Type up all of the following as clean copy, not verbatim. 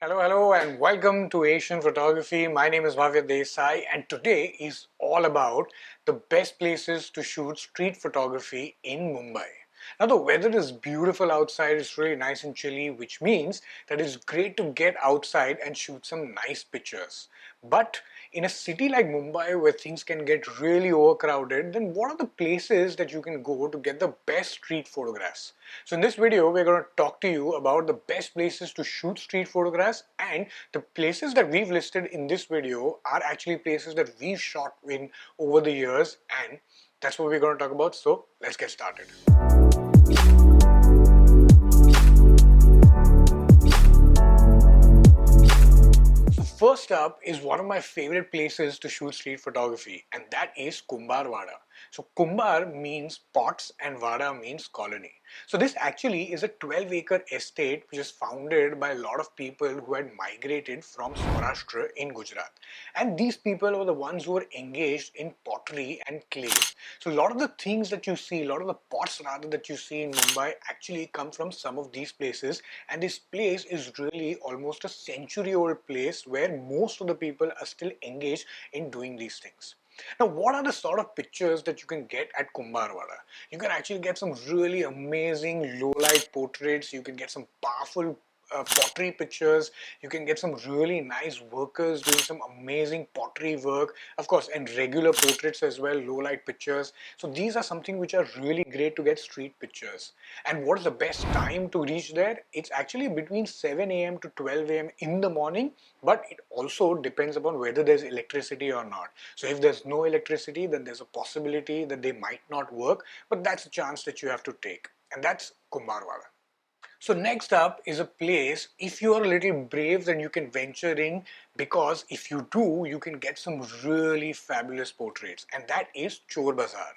Hello, and welcome to Asian Photography. My name is Lavanya Desai, and today is all about the best places to shoot street photography in Mumbai. Now, the weather is beautiful outside, it's really nice and chilly, which means that it's great to get outside and shoot some nice pictures. But in a city like Mumbai where things can get really overcrowded, then what are the places that you can go to get the best street photographs? So in this video, we're going to talk to you about the best places to shoot street photographs, and the places that we've listed in this video are actually places that we've shot in over the years, and that's what we're going to talk about. So let's get started. First up is one of my favorite places to shoot street photography, and that is Kumbharwada. So Kumbar means pots and Vada means colony. So this actually is a 12-acre estate which is founded by a lot of people who had migrated from Saurashtra in Gujarat. And these people were the ones who were engaged in pottery and clay. So a lot of the things that you see, a lot of the pots rather that you see in Mumbai actually come from some of these places, and this place is really almost a century-old place where most of the people are still engaged in doing these things. Now, what are the sort of pictures that you can get at Kumbharwada? You can actually get some really amazing low-light portraits. You can get some powerful pottery pictures. You can get some really nice workers doing some amazing pottery work, of course, and regular portraits as well, low light pictures. So these are something which are really great to get street pictures. And what is the best time to reach there? It's actually between 7 a.m. to 12 a.m. in the morning, but it also depends upon whether there's electricity or not. So if there's no electricity, then there's a possibility that they might not work, but that's a chance that you have to take, and that's Kumbharwada. So next up is a place, if you are a little brave, then you can venture in, because if you do, you can get some really fabulous portraits, and that is Chor Bazar.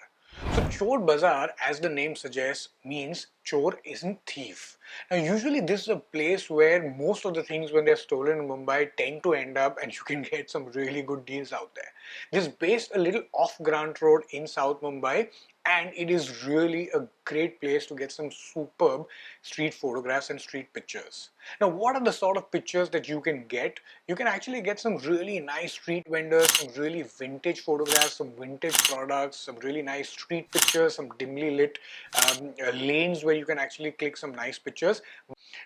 So Chor Bazar, as the name suggests, means Chor isn't thief. Now usually this is a place where most of the things when they're stolen in Mumbai tend to end up, and you can get some really good deals out there. This is based a little off Grant Road in South Mumbai, and it is really a great place to get some superb street photographs and street pictures. Now, what are the sort of pictures that you can get? You can actually get some really nice street vendors, some really vintage photographs, some vintage products, some really nice street pictures, some dimly lit lanes where you can actually click some nice pictures.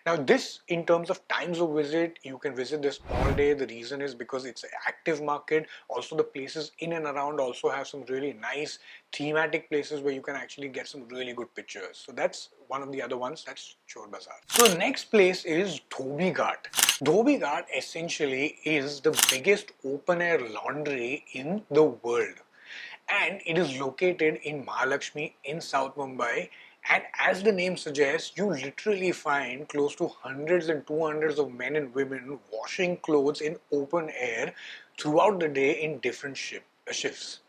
Now this, in terms of times of visit, you can visit this all day. The reason is because it's an active market. Also the places in and around also have some really nice thematic places where you can actually get some really good pictures. So that's one of the other ones, that's Chor Bazaar. So the next place is Dhobi Ghat. Dhobi Ghat essentially is the biggest open air laundry in the world, and it is located in Mahalakshmi in South Mumbai. And as the name suggests, you literally find close to hundreds and 200s of men and women washing clothes in open air throughout the day in different shifts.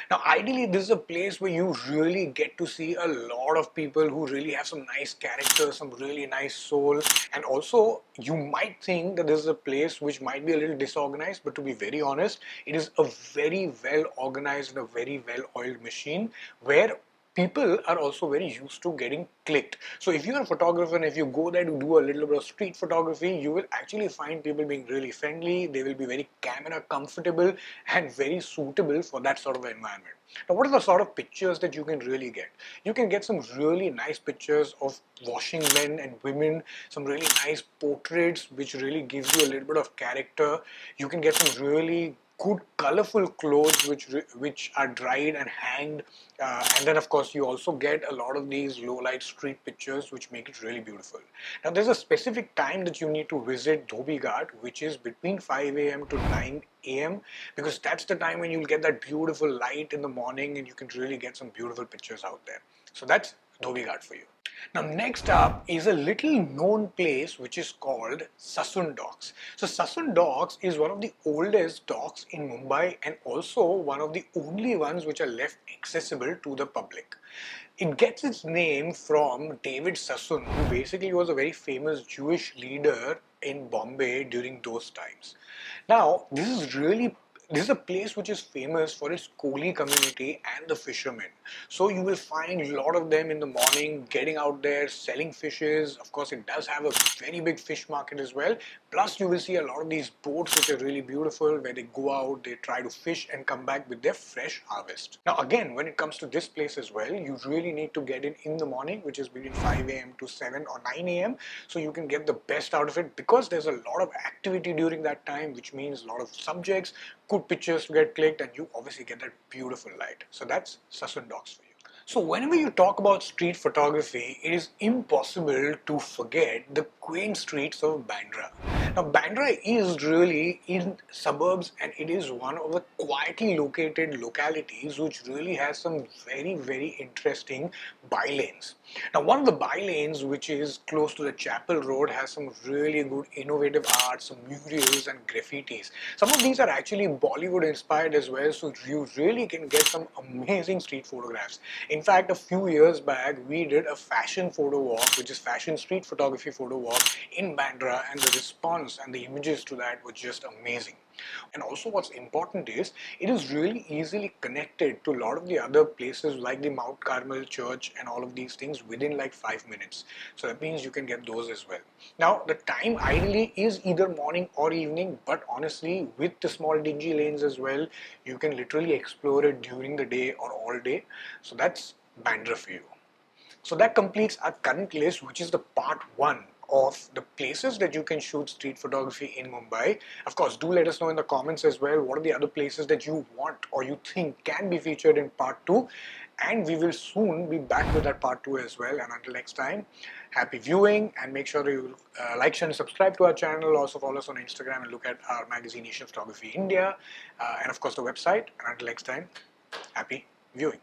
Now, ideally, this is a place where you really get to see a lot of people who really have some nice character, some really nice soul, and also you might think that this is a place which might be a little disorganized, but to be very honest, it is a very well organized and a very well oiled machine where people are also very used to getting clicked. So if you're a photographer and if you go there to do a little bit of street photography, you will actually find people being really friendly. They will be very camera comfortable and very suitable for that sort of environment. Now, what are the sort of pictures that you can really get? You can get some really nice pictures of washing men and women, some really nice portraits which really gives you a little bit of character. You can get some really good colorful clothes which are dried and hanged, and then of course you also get a lot of these low light street pictures which make it really beautiful. Now there's a specific time that you need to visit Dhobi Ghat, which is between 5 a.m. to 9 a.m. because that's the time when you'll get that beautiful light in the morning and you can really get some beautiful pictures out there. So that's Dhobi Ghat for you. Now next up is a little known place which is called Sassoon Docks. So Sassoon Docks is one of the oldest docks in Mumbai and also one of the only ones which are left accessible to the public. It gets its name from David Sassoon, who basically was a very famous Jewish leader in Bombay during those times. Now, this is really this is a place which is famous for its coolie community and the fishermen. So you will find a lot of them in the morning getting out there selling fishes. Of course, it does have a very big fish market as well. Plus, you will see a lot of these boats which are really beautiful where they go out, they try to fish and come back with their fresh harvest. Now, again, when it comes to this place as well, you really need to get in the morning, which is between 5 a.m. to 7 or 9 a.m. So you can get the best out of it because there's a lot of activity during that time, which means a lot of subjects, good pictures to get clicked, and you obviously get that beautiful light. So that's Sassoon Docks for you. So whenever you talk about street photography, it is impossible to forget the quaint streets of Bandra. Now Bandra is really in suburbs and it is one of the quietly located localities which really has some very interesting bylanes. Now one of the bylanes which is close to the Chapel Road has some really good innovative art, some murals and graffitis. Some of these are actually Bollywood inspired as well, so you really can get some amazing street photographs. In fact, a few years back, we did a fashion photo walk, which is fashion street photography photo walk in Bandra, and the response and the images to that were just amazing. And also what's important is, it is really easily connected to a lot of the other places like the Mount Carmel Church and all of these things within like 5 minutes. So that means you can get those as well. Now, the time ideally is either morning or evening, but honestly, with the small dingy lanes as well, you can literally explore it during the day or all day. So that's Bandra for you. So that completes our current list, which is the part 1 of the places that you can shoot street photography in Mumbai. Of course, do let us know in the comments as well what are the other places that you want or you think can be featured in part 2. And we will soon be back with that part 2 as well. And until next time, happy viewing, and make sure you like, share and subscribe to our channel. Also follow us on Instagram and look at our magazine Asian Photography India, and of course the website. And until next time, happy viewing.